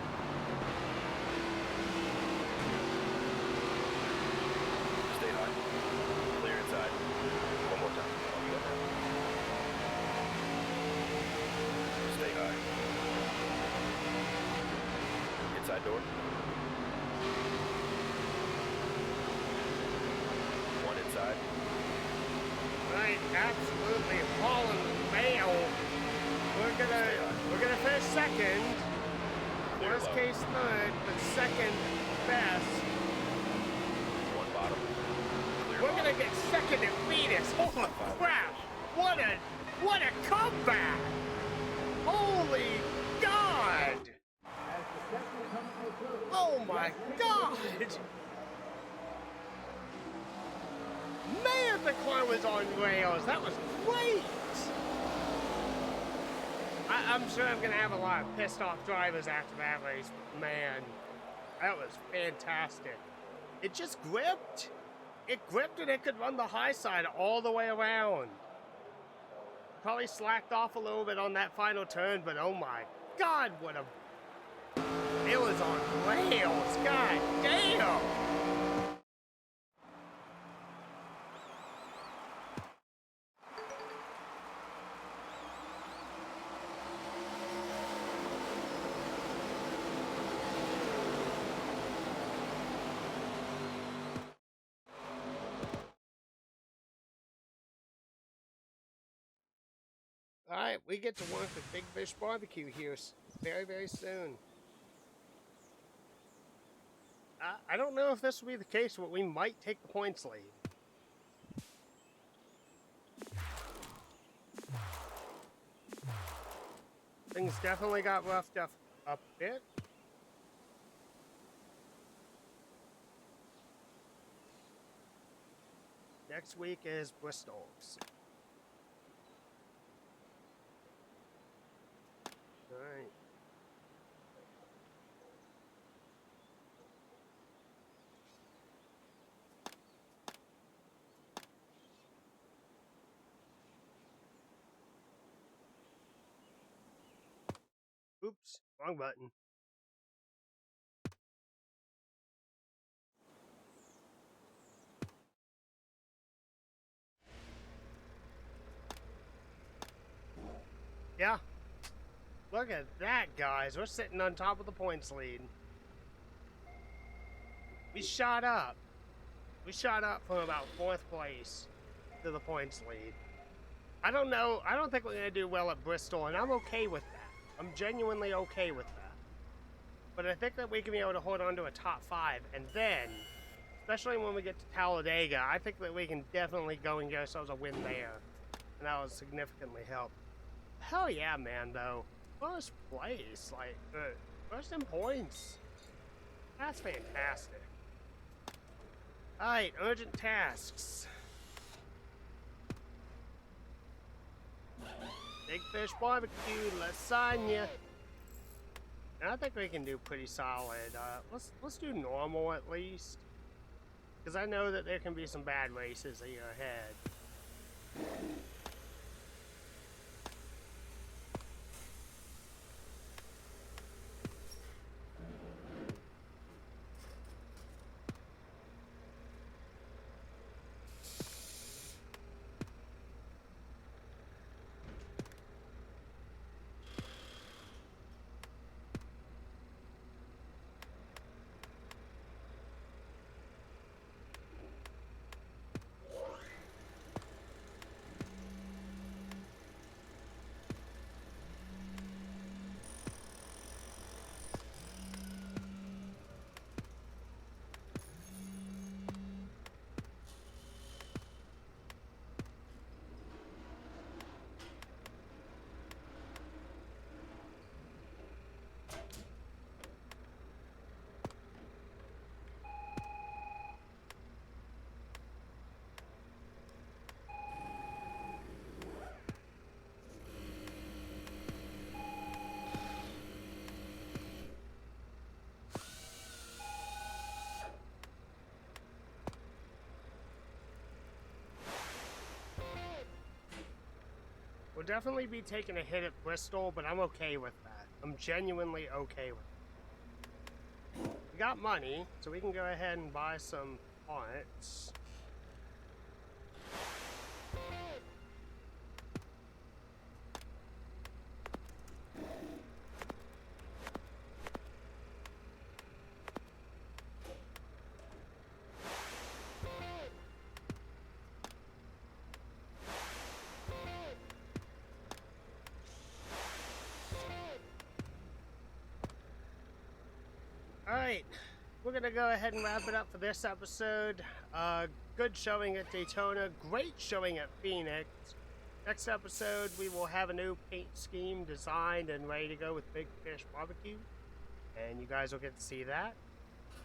[SPEAKER 3] Stay high. Clear inside. One more time. I'll be up now. Stay high. Inside door. One inside.
[SPEAKER 6] Right, absolutely hauling the mail. We're gonna finish second.
[SPEAKER 3] Clear
[SPEAKER 6] Worst
[SPEAKER 3] low.
[SPEAKER 6] case third, but second best.
[SPEAKER 3] One bottom. Clear
[SPEAKER 6] We're
[SPEAKER 3] bottom.
[SPEAKER 6] gonna get second at Phoenix. Holy crap! What a comeback! Holy God! Oh my God! Man, the car was on rails. That was great. I'm sure I'm gonna have a lot of pissed off drivers after that race, but man, that was fantastic. It just gripped. it gripped and it could run the high side all the way around. Probably slacked off a little bit on that final turn, but oh my God, what a... It was on rails, God damn! Alright, we get to work with Big Fish Barbecue here very, very soon. I don't know if this will be the case, but we might take the points lead. Things definitely got roughed up a bit. Next week is Bristol. Alright. Oops, wrong button. Yeah. Look at that, guys. We're sitting on top of the points lead. We shot up. We shot up from about 4th place to the points lead. I don't know. I don't think we're going to do well at Bristol, and I'm okay with that. I'm genuinely okay with that. But I think that we can be able to hold on to a top 5, and then, especially when we get to Talladega, I think that we can definitely go and get ourselves a win there. And that would significantly help. Hell yeah, man, though. First place, like, first in points. That's fantastic. Alright, urgent tasks. Big Fish Barbecue, lasagna. And I think we can do pretty solid. Let's do normal at least. Because I know that there can be some bad races here ahead. We'll definitely be taking a hit at Bristol, but I'm okay with that. I'm genuinely okay with it. We got money, so we can go ahead and buy some parts. Alright, we're going to go ahead and wrap it up for this episode. Good showing at Daytona, great showing at Phoenix. Next episode, we will have a new paint scheme designed and ready to go with Big Fish Barbecue. And you guys will get to see that.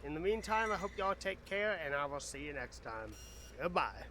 [SPEAKER 6] In the meantime, I hope y'all take care, and I will see you next time. Goodbye.